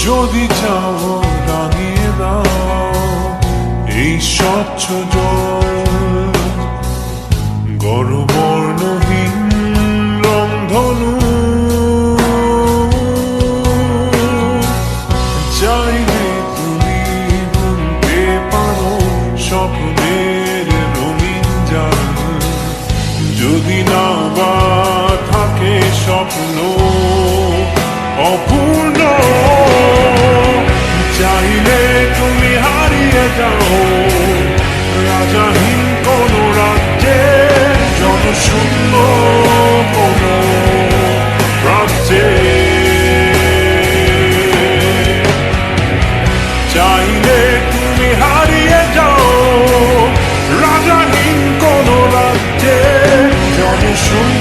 যদি চাও রাঙিয়ে দাও এই স্বচ্ছ জল, গর্বর্ণহীন রংধনু। চাইলে তুমি বুনতে পারো স্বপ্নের রঙিন জাল, যদি না বা থাকে স্বপ্ন অপূর্ণ। চাইলে তুমি হারিয়ে যাও রাজাহীন কোন রাজ্যে, জনশূন্য কোন রাজ্যে। চাইলে তুমি হারিয়ে যাও রাজাহীন কোন রাজ্যে, জনশূন্য